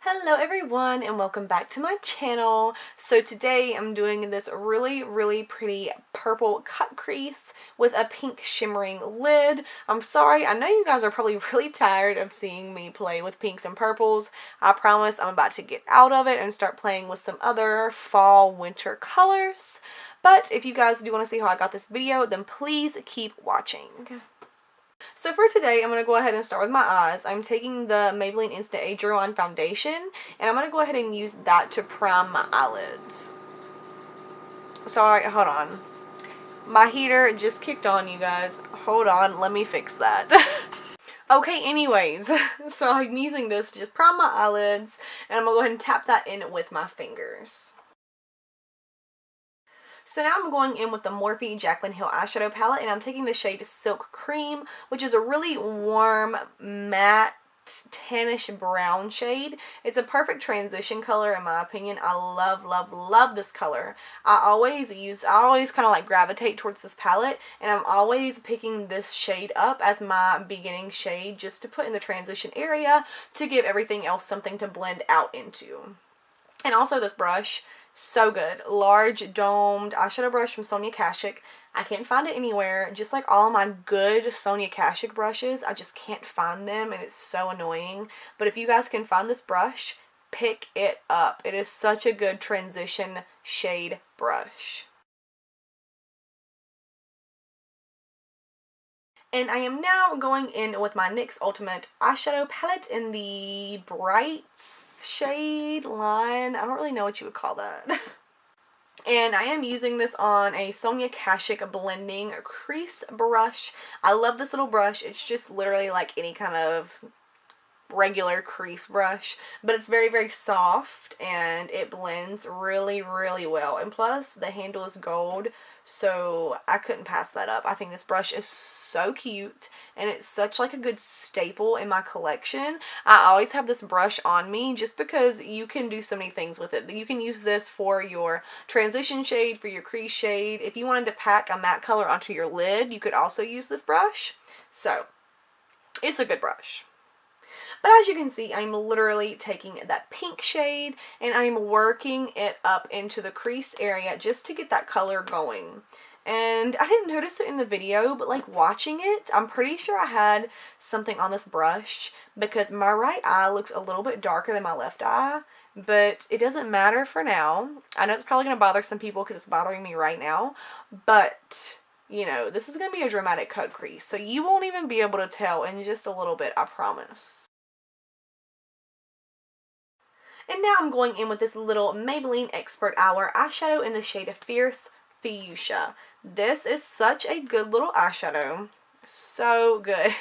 Hello everyone and welcome back to my channel. So today I'm doing this really pretty purple cut crease with a pink shimmering lid. I'm sorry, I know you guys are probably really tired of seeing me play with pinks and purples. I promise I'm about to get out of it and start playing with some other fall winter colors. But if you guys do want to see how I got this video, then please keep watching. So for today, I'm going to go ahead and start with my eyes. I'm taking the Maybelline Instant Age Rewind Foundation, and I'm going to go ahead and use that to prime my eyelids. Sorry, hold on. My heater just kicked on, you guys. Hold on, let me fix that. Okay, anyways, so I'm using this to just prime my eyelids, and I'm going to go ahead and tap that in with my fingers. So now I'm going in with the Morphe Jaclyn Hill eyeshadow palette, and I'm taking the shade Silk Cream, which is a really warm, matte, tannish brown shade. It's a perfect transition color in my opinion. I love this color. I always kind of like gravitate towards this palette, and I'm always picking this shade up as my beginning shade just to put in the transition area to give everything else something to blend out into. And also this brush, so good. Large domed eyeshadow brush from Sonia Kashuk. I can't find it anywhere. Just like all of my good Sonia Kashuk brushes, I just can't find them, and it's so annoying. But if you guys can find this brush, pick it up. It is such a good transition shade brush. And I am now going in with my NYX Ultimate eyeshadow palette in the bright shade line. I don't really know what you would call that. And I am using this on a Sonia Kashuk blending crease brush. I love this little brush. It's just literally like any kind of regular crease brush, but it's very soft and it blends really well. And plus the handle is gold, so I couldn't pass that up. I think this brush is so cute, and it's such like a good staple in my collection. I always have this brush on me just because you can do so many things with it. You can use this for your transition shade, for your crease shade. If you wanted to pack a matte color onto your lid, you could also use this brush. So it's a good brush. But as you can see, I'm literally taking that pink shade and I'm working it up into the crease area just to get that color going. And I didn't notice it in the video, but like watching it, I'm pretty sure I had something on this brush because my right eye looks a little bit darker than my left eye. But it doesn't matter for now. I know it's probably going to bother some people because it's bothering me right now. But, you know, this is going to be a dramatic cut crease. So you won't even be able to tell in just a little bit, I promise. And now I'm going in with this little Maybelline Expert Hour eyeshadow in the shade of Fierce Fuchsia. This is such a good little eyeshadow. So good.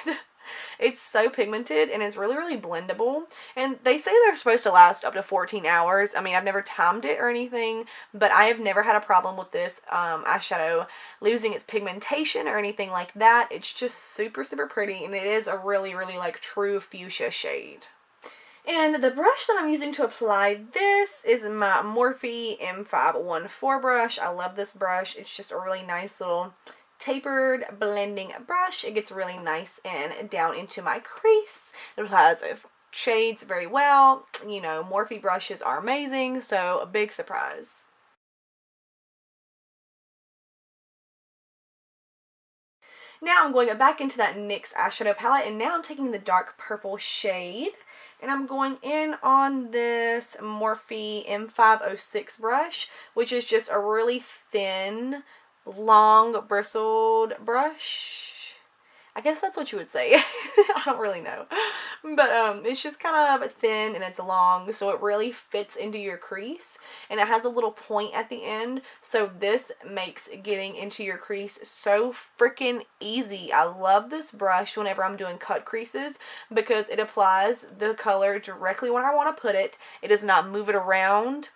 It's so pigmented and it's really blendable. And they say they're supposed to last up to 14 hours. I mean, I've never timed it or anything, but I have never had a problem with this eyeshadow losing its pigmentation or anything like that. It's just super pretty, and it is a really like true fuchsia shade. And the brush that I'm using to apply this is my Morphe M514 brush. I love this brush. It's just a really nice little tapered blending brush. It gets really nice and down into my crease. It applies shades very well. You know, Morphe brushes are amazing, so a big surprise. Now I'm going back into that NYX eyeshadow palette, and now I'm taking the dark purple shade. And I'm going in on this Morphe M506 brush, which is just a really thin, long, bristled brush. I guess that's what you would say. I don't really know. But it's just kind of thin and it's long, so it really fits into your crease. And it has a little point at the end, so this makes getting into your crease so freaking easy. I love this brush whenever I'm doing cut creases because it applies the color directly where I want to put it. It does not move it around.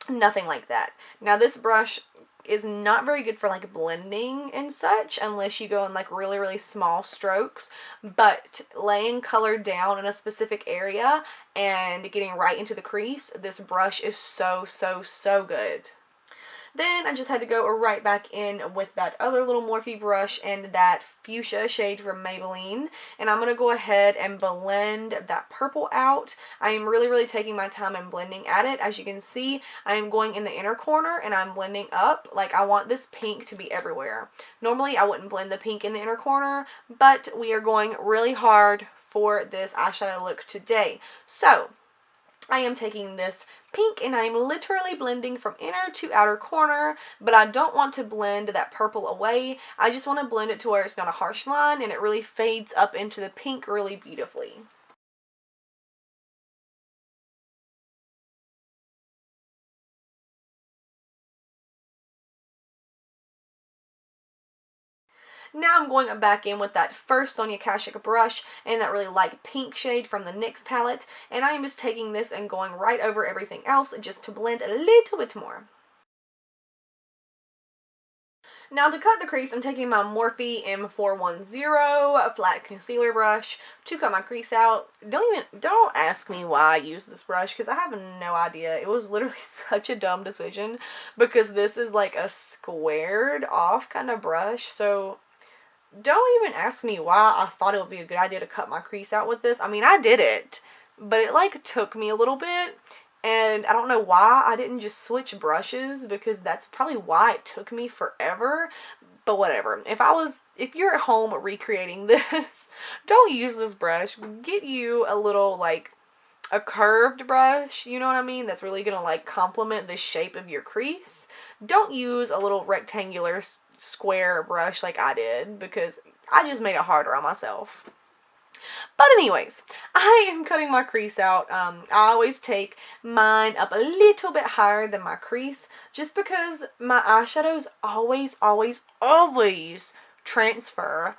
Nothing like that. Now this brush is not very good for like blending and such unless you go in like really small strokes, but laying color down in a specific area and getting right into the crease, this brush is so good. Then I just had to go right back in with that other little Morphe brush and that Fuchsia shade from Maybelline. And I'm going to go ahead and blend that purple out. I am really taking my time and blending at it. As you can see, I am going in the inner corner and I'm blending up. Like, I want this pink to be everywhere. Normally, I wouldn't blend the pink in the inner corner, but we are going really hard for this eyeshadow look today. So I am taking this pink and I'm literally blending from inner to outer corner, but I don't want to blend that purple away. I just want to blend it to where it's not a harsh line and it really fades up into the pink really beautifully. Now I'm going back in with that first Sonia Kashuk brush and that really light pink shade from the NYX palette. And I am just taking this and going right over everything else just to blend a little bit more. Now to cut the crease, I'm taking my Morphe M410 flat concealer brush to cut my crease out. Don't ask me why I use this brush because I have no idea. It was literally such a dumb decision because this is like a squared off kind of brush. So don't even ask me why I thought it would be a good idea to cut my crease out with this. I mean, I did it, but it like took me a little bit. And I don't know why I didn't just switch brushes because that's probably why it took me forever. But whatever. If you're at home recreating this, don't use this brush. Get you a little like a curved brush, you know what I mean? That's really gonna like complement the shape of your crease. Don't use a little rectangular square brush like I did because I just made it harder on myself. But anyways, I am cutting my crease out. I always take mine up a little bit higher than my crease just because my eyeshadows always transfer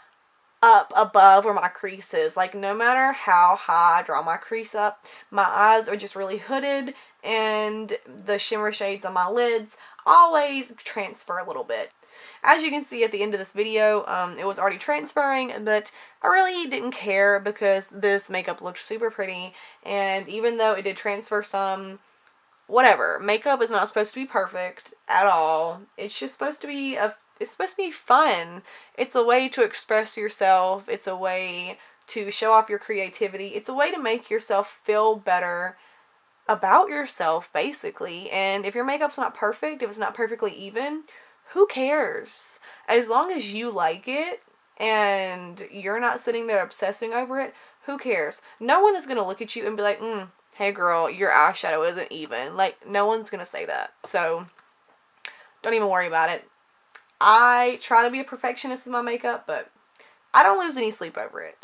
up above where my crease is. Like, no matter how high I draw my crease up, my eyes are just really hooded and the shimmer shades on my lids always transfer a little bit. As you can see at the end of this video, it was already transferring, but I really didn't care because this makeup looked super pretty, and even though it did transfer some, whatever. Makeup is not supposed to be perfect at all. It's just supposed to be fun. It's a way to express yourself. It's a way to show off your creativity. It's a way to make yourself feel better about yourself, basically. And if your makeup's not perfect, if it's not perfectly even, who cares? As long as you like it and you're not sitting there obsessing over it, who cares? No one is going to look at you and be like, hey girl, your eyeshadow isn't even. Like, no one's going to say that. So, don't even worry about it. I try to be a perfectionist with my makeup, but I don't lose any sleep over it.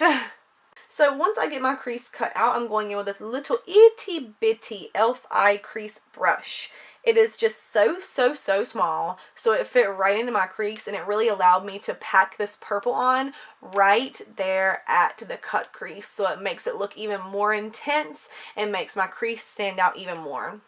So once I get my crease cut out, I'm going in with this little itty bitty e.l.f. Eye Crease Brush. It is just so small, so it fit right into my crease, and it really allowed me to pack this purple on right there at the cut crease, so it makes it look even more intense and makes my crease stand out even more.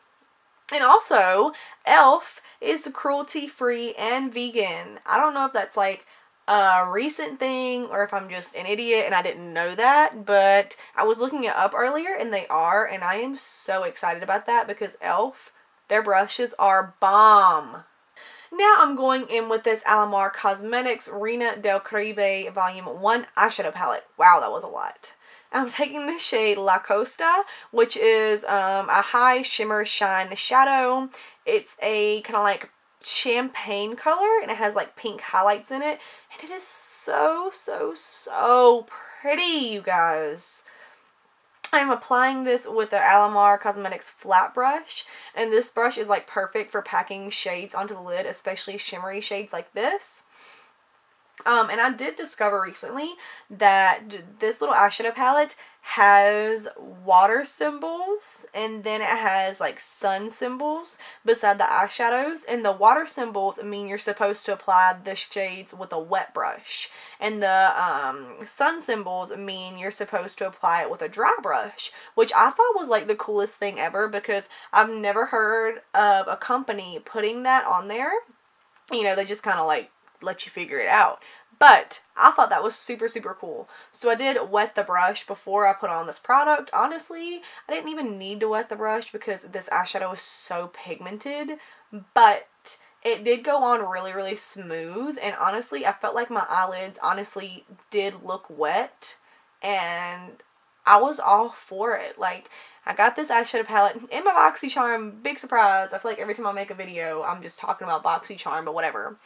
And also, e.l.f. is cruelty-free and vegan. I don't know if that's like a recent thing or if I'm just an idiot and I didn't know that, but I was looking it up earlier and they are, and I am so excited about that because e.l.f., their brushes are bomb. Now I'm going in with this Alamar Cosmetics Reina del Caribe Volume 1 eyeshadow palette. Wow, that was a lot. I'm taking the shade La Costa, which is a high shimmer shine shadow. It's a kind of like champagne color and it has like pink highlights in it, and it is so pretty, you guys. I'm applying this with the Alamar Cosmetics flat brush, and this brush is like perfect for packing shades onto the lid, especially shimmery shades like this. And I did discover recently that this little eyeshadow palette has water symbols, and then it has like sun symbols beside the eyeshadows, and the water symbols mean you're supposed to apply the shades with a wet brush, and the sun symbols mean you're supposed to apply it with a dry brush, which I thought was like the coolest thing ever because I've never heard of a company putting that on there. You know, they just kind of like let you figure it out. But I thought that was super cool. So I did wet the brush before I put on this product. Honestly, I didn't even need to wet the brush because this eyeshadow is so pigmented. But It did go on really, really smooth, and honestly, I felt like my eyelids honestly did look wet, and I was all for it. Like, I got this eyeshadow palette in my BoxyCharm. Big surprise. I feel like every time I make a video, I'm just talking about BoxyCharm, but whatever.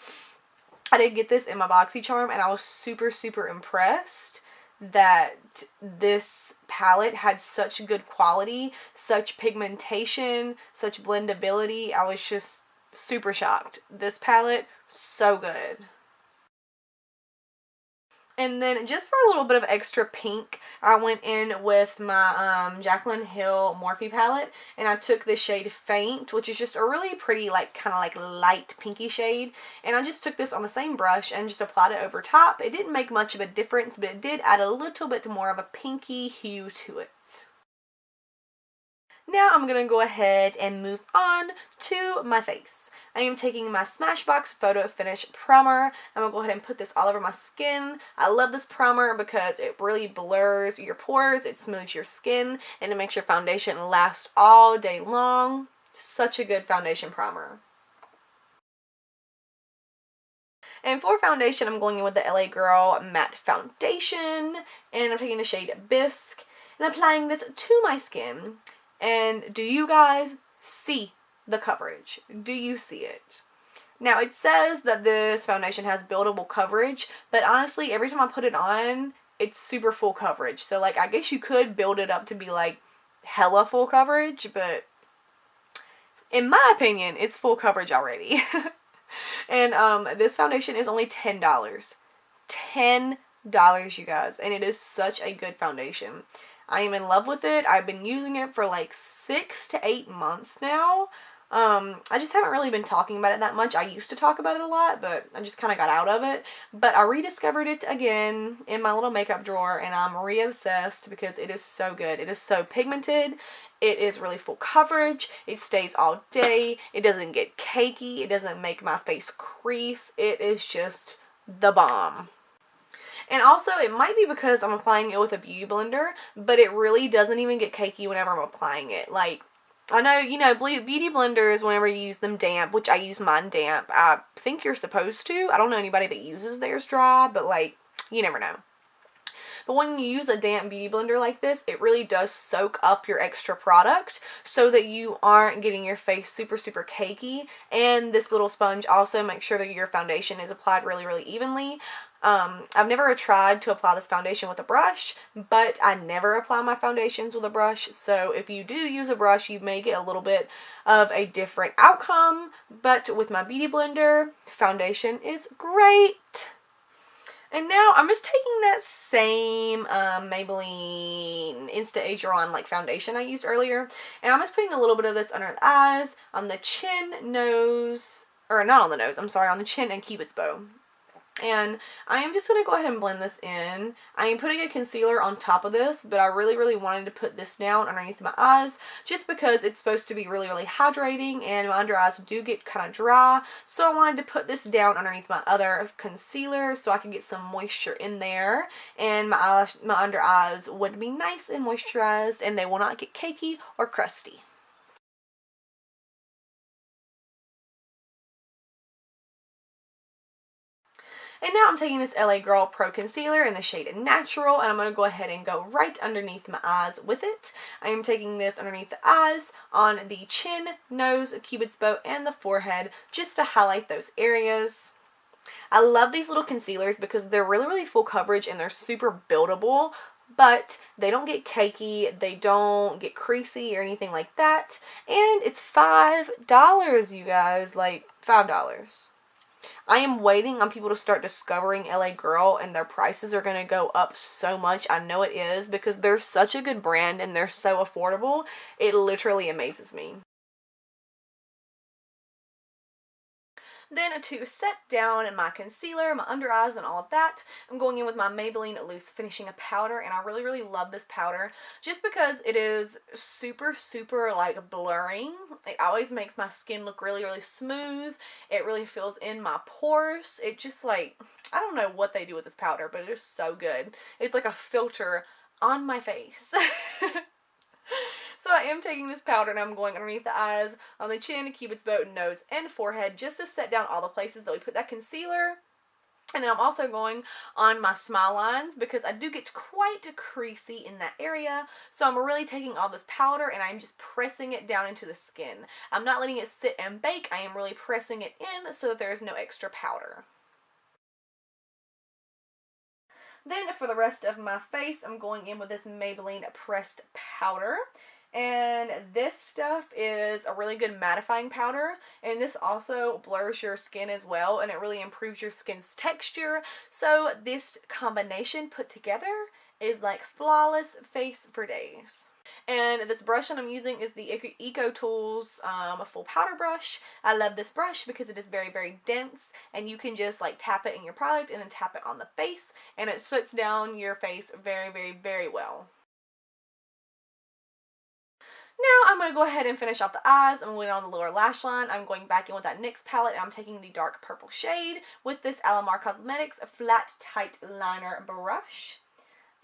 I did get this in my BoxyCharm, and I was super, super impressed that this palette had such good quality, such pigmentation, such blendability. I was just super shocked. This palette, so good. And then just for a little bit of extra pink, I went in with my Jaclyn Hill Morphe palette, and I took the shade Faint, which is just a really pretty, like, kind of like light pinky shade, and I just took this on the same brush and just applied it over top. It didn't make much of a difference, but it did add a little bit more of a pinky hue to it. Now I'm going to go ahead and move on to my face. I am taking my Smashbox Photo Finish Primer. I'm going to go ahead and put this all over my skin. I love this primer because it really blurs your pores, it smooths your skin, and it makes your foundation last all day long. Such a good foundation primer. And for foundation, I'm going in with the LA Girl Matte Foundation, and I'm taking the shade Bisque and applying this to my skin. And do you guys see the coverage? Do you see it? Now, it says that this foundation has buildable coverage, but honestly, every time I put it on, it's super full coverage. So, like, I guess you could build it up to be, like, hella full coverage, but in my opinion, it's full coverage already. And this foundation is only $10. $10, you guys, and it is such a good foundation. I am in love with it. I've been using it for like 6 to 8 months now. I just haven't really been talking about it that much. I used to talk about it a lot, but I just kind of got out of it. But I rediscovered it again in my little makeup drawer, and I'm re-obsessed because it is so good. It is so pigmented. It is really full coverage. It stays all day. It doesn't get cakey. It doesn't make my face crease. It is just the bomb. And also, it might be because I'm applying it with a beauty blender, but it really doesn't even get cakey whenever I'm applying it. Like, I know, you know, beauty blenders, whenever you use them damp, which I use mine damp, I think you're supposed to. I don't know anybody that uses theirs dry, but, like, you never know. But when you use a damp beauty blender like this, it really does soak up your extra product so that you aren't getting your face super, super cakey. And this little sponge also makes sure that your foundation is applied really, really evenly. I've never tried to apply this foundation with a brush, but I never apply my foundations with a brush, so if you do use a brush, you may get a little bit of a different outcome, but with my beauty blender, foundation is great. And now I'm just taking that same Maybelline Insta Age-On like foundation I used earlier, and I'm just putting a little bit of this under the eyes, on the chin, nose, or not on the nose, I'm sorry, on the chin and Cupid's bow. And I am just going to go ahead and blend this in. I am putting a concealer on top of this, but I really, really wanted to put this down underneath my eyes just because it's supposed to be really, really hydrating, and my under eyes do get kind of dry. So I wanted to put this down underneath my other concealer so I can get some moisture in there, and my under eyes would be nice and moisturized, and they will not get cakey or crusty. And now I'm taking this LA Girl Pro Concealer in the shade Natural, and I'm going to go ahead and go right underneath my eyes with it. I am taking this underneath the eyes, on the chin, nose, Cupid's bow, and the forehead, just to highlight those areas. I love these little concealers because they're really, really full coverage and they're super buildable, but they don't get cakey, they don't get creasy or anything like that, and it's $5, you guys, like $5. I am waiting on people to start discovering LA Girl, and their prices are going to go up so much. I know it is, because they're such a good brand and they're so affordable. It literally amazes me. Then to set down my concealer, my under eyes, and all of that, I'm going in with my Maybelline Loose Finishing Powder, and I really, really love this powder just because it is super, super, like, blurring. It always makes my skin look really, really smooth. It really fills in my pores. It just, like, I don't know what they do with this powder, but it is so good. It's like a filter on my face. So I am taking this powder and I'm going underneath the eyes, on the chin, cupid's bow, nose, and forehead, just to set down all the places that we put that concealer. And then I'm also going on my smile lines because I do get quite creasy in that area. So I'm really taking all this powder and I'm just pressing it down into the skin. I'm not letting it sit and bake. I am really pressing it in so that there's no extra powder. Then for the rest of my face, I'm going in with this Maybelline pressed powder. And this stuff is a really good mattifying powder, and this also blurs your skin as well, and it really improves your skin's texture. So this combination put together is like flawless face for days. And this brush that I'm using is the Ecotools full powder brush. I love this brush because it is very, very dense, and you can just like tap it in your product and then tap it on the face, and it sweats down your face very, very, very well. Now I'm going to go ahead and finish off the eyes. I'm going on the lower lash line. I'm going back in with that NYX palette, and I'm taking the dark purple shade with this Alamar Cosmetics Flat Tight Liner Brush.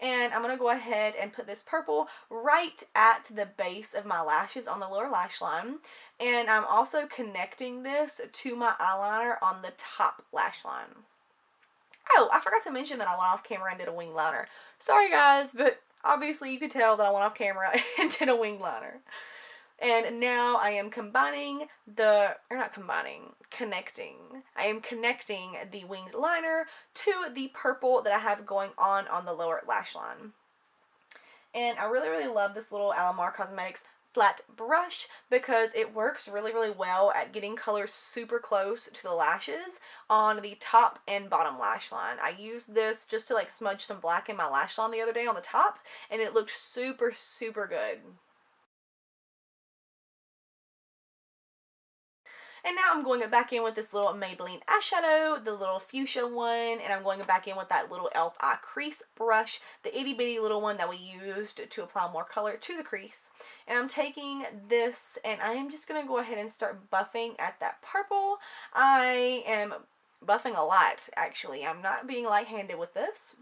And I'm going to go ahead and put this purple right at the base of my lashes on the lower lash line. And I'm also connecting this to my eyeliner on the top lash line. Oh, I forgot to mention that I went off camera and did a wing liner. Sorry guys, but obviously you could tell that I went off camera and did a wing liner. And now I am connecting. I am connecting the winged liner to the purple that I have going on the lower lash line. And I really, really love this little Alamar Cosmetics flat brush because it works really, really well at getting colors super close to the lashes on the top and bottom lash line. I used this just to like smudge some black in my lash line the other day on the top, and it looked super, super good. And now I'm going back in with this little Maybelline eyeshadow, the little fuchsia one, and I'm going back in with that little e.l.f. Eye Crease Brush, the itty bitty little one that we used to apply more color to the crease. And I'm taking this and I am just going to go ahead and start buffing at that purple. I am buffing a lot, actually. I'm not being light-handed with this.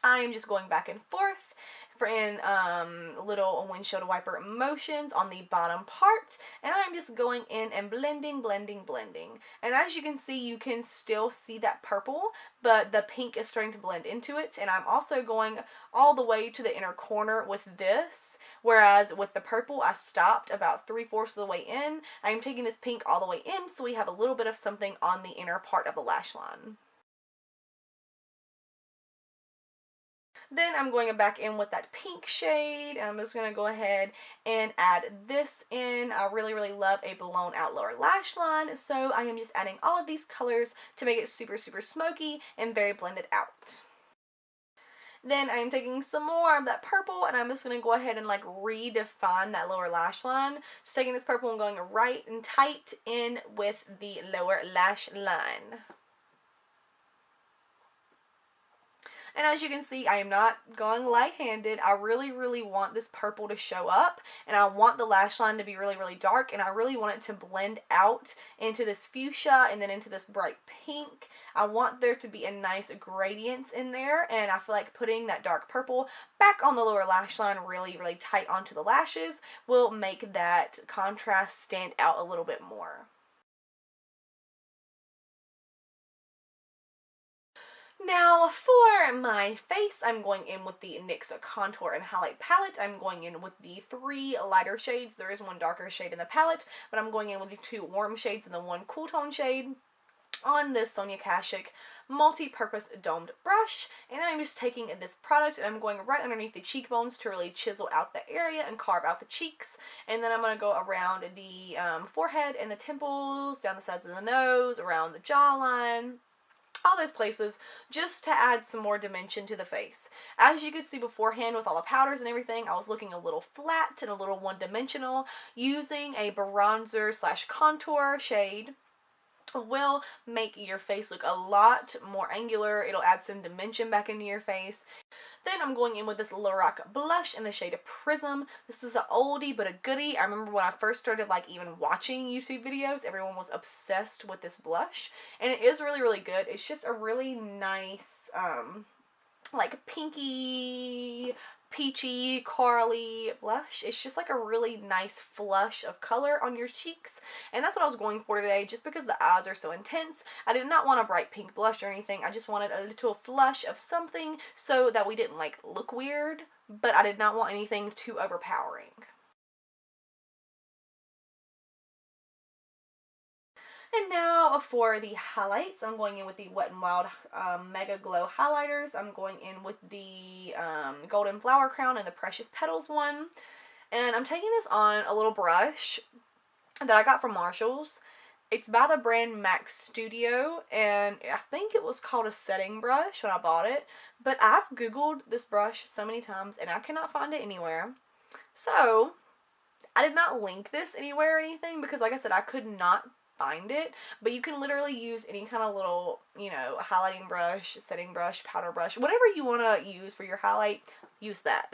I am just going back and forth in little windshield wiper motions on the bottom part, and I'm just going in and blending. And as you can see, you can still see that purple, but the pink is starting to blend into it. And I'm also going all the way to the inner corner with this, whereas with the purple I stopped about 3/4 of the way in. I'm taking this pink all the way in, so we have a little bit of something on the inner part of the lash line. Then I'm going back in with that pink shade, and I'm just going to go ahead and add this in. I really, really love a blown out lower lash line, so I am just adding all of these colors to make it super, super smoky and very blended out. Then I am taking some more of that purple, and I'm just going to go ahead and like redefine that lower lash line. Just taking this purple and going right and tight in with the lower lash line. And as you can see, I am not going light-handed. I really, really want this purple to show up, and I want the lash line to be really, really dark, and I really want it to blend out into this fuchsia and then into this bright pink. I want there to be a nice gradient in there, and I feel like putting that dark purple back on the lower lash line really, really tight onto the lashes will make that contrast stand out a little bit more. Now for my face, I'm going in with the NYX Contour and Highlight Palette. I'm going in with the 3 lighter shades. There is one darker shade in the palette, but I'm going in with the 2 warm shades and the 1 cool tone shade on this Sonia Kashuk multi-purpose domed brush. And I'm just taking this product and I'm going right underneath the cheekbones to really chisel out the area and carve out the cheeks. And then I'm going to go around the forehead and the temples, down the sides of the nose, around the jawline, all those places, just to add some more dimension to the face. As you could see beforehand with all the powders and everything, I was looking a little flat and a little one-dimensional. Using a bronzer / contour shade will make your face look a lot more angular. It'll add some dimension back into your face. Then I'm going in with this Lorac blush in the shade Prism. This is an oldie but a goodie. I remember when I first started like even watching YouTube videos, everyone was obsessed with this blush. And it is really, really good. It's just a really nice like pinky peachy, corally blush. It's just like a really nice flush of color on your cheeks, and that's what I was going for today, just because the eyes are so intense. I did not want a bright pink blush or anything. I just wanted a little flush of something so that we didn't like look weird, but I did not want anything too overpowering. And now for the highlights, I'm going in with the Wet n Wild Mega Glow highlighters. I'm going in with the Golden Flower Crown and the Precious Petals one. And I'm taking this on a little brush that I got from Marshall's. It's by the brand Mac Studio, and I think it was called a setting brush when I bought it. But I've Googled this brush so many times, and I cannot find it anywhere. So, I did not link this anywhere or anything, because like I said, I could not find it, but you can literally use any kind of little, you know, highlighting brush, setting brush, powder brush, whatever you want to use for your highlight, use that.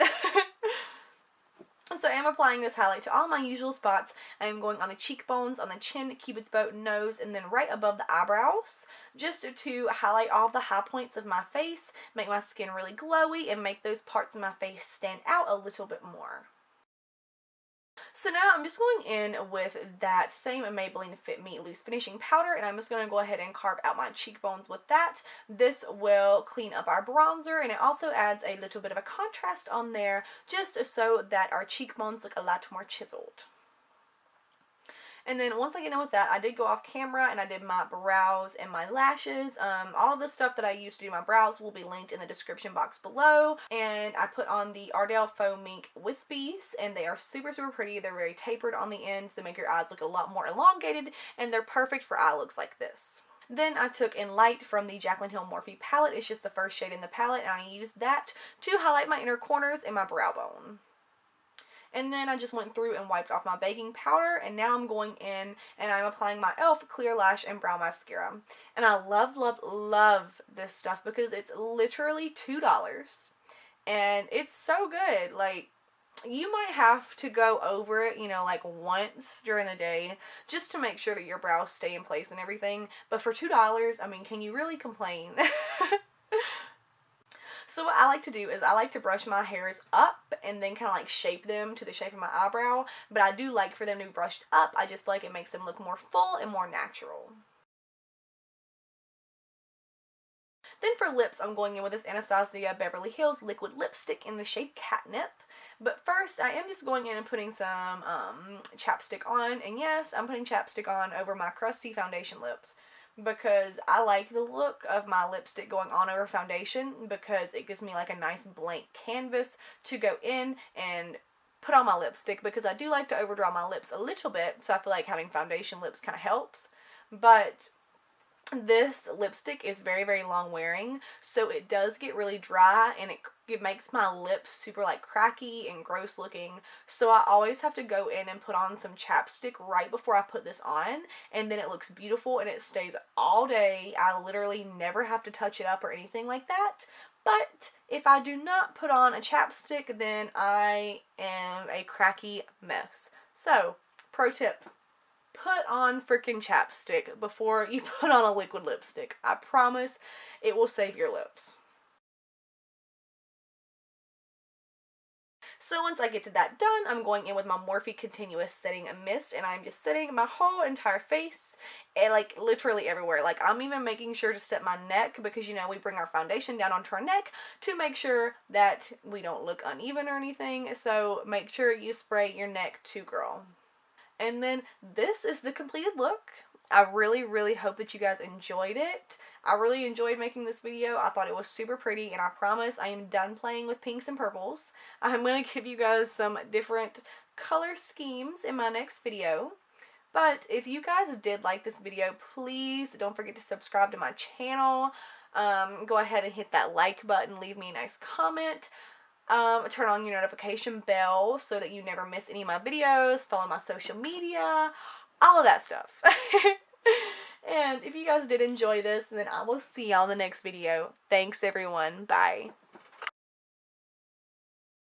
So I am applying this highlight to all my usual spots. I am going on the cheekbones, on the chin, cupid's bow, nose, and then right above the eyebrows, just to highlight all the high points of my face, make my skin really glowy, and make those parts of my face stand out a little bit more. So now I'm just going in with that same Maybelline Fit Me Loose Finishing Powder, and I'm just going to go ahead and carve out my cheekbones with that. This will clean up our bronzer, and it also adds a little bit of a contrast on there, just so that our cheekbones look a lot more chiseled. And then once I get done with that, I did go off camera and I did my brows and my lashes. All of the stuff that I used to do my brows will be linked in the description box below. And I put on the Ardell Faux Mink Wispies, and they are super, super pretty. They're very tapered on the ends. They make your eyes look a lot more elongated, and they're perfect for eye looks like this. Then I took In Light from the Jaclyn Hill Morphe palette. It's just the first shade in the palette, and I used that to highlight my inner corners and my brow bone. And then I just went through and wiped off my baking powder, and now I'm going in and I'm applying my e.l.f. Clear Lash and Brow Mascara. And I love, love, love this stuff because it's literally $2. And it's so good. Like, you might have to go over it, you know, like once during the day just to make sure that your brows stay in place and everything. But for $2, I mean, can you really complain? So what I like to do is I like to brush my hairs up and then kind of like shape them to the shape of my eyebrow. But I do like for them to be brushed up. I just feel like it makes them look more full and more natural. Then for lips, I'm going in with this Anastasia Beverly Hills liquid lipstick in the shade Catnip. But first, I am just going in and putting some chapstick on. And yes, I'm putting chapstick on over my crusty foundation lips, because I like the look of my lipstick going on over foundation, because it gives me like a nice blank canvas to go in and put on my lipstick, because I do like to overdraw my lips a little bit, so I feel like having foundation lips kind of helps. But this lipstick is very, very long wearing, so it does get really dry, and it makes my lips super like cracky and gross looking. So I always have to go in and put on some chapstick right before I put this on, and then it looks beautiful and it stays all day. I literally never have to touch it up or anything like that. But if I do not put on a chapstick, then I am a cracky mess. So, pro tip. Put on freaking chapstick before you put on a liquid lipstick. I promise it will save your lips. So once I get to that done, I'm going in with my Morphe Continuous Setting Mist, and I'm just setting my whole entire face, and like literally everywhere. Like, I'm even making sure to set my neck, because you know we bring our foundation down onto our neck to make sure that we don't look uneven or anything. So make sure you spray your neck too, girl. And then this is the completed look. I really, really hope that you guys enjoyed it. I really enjoyed making this video. I thought it was super pretty, and I promise I am done playing with pinks and purples. I'm going to give you guys some different color schemes in my next video. But if you guys did like this video, please don't forget to subscribe to my channel. Go ahead and hit that like button. Leave me a nice comment. Turn on your notification bell so that you never miss any of my videos. Follow my social media. All of that stuff. And if you guys did enjoy this, then I will see y'all in the next video. Thanks, everyone. Bye.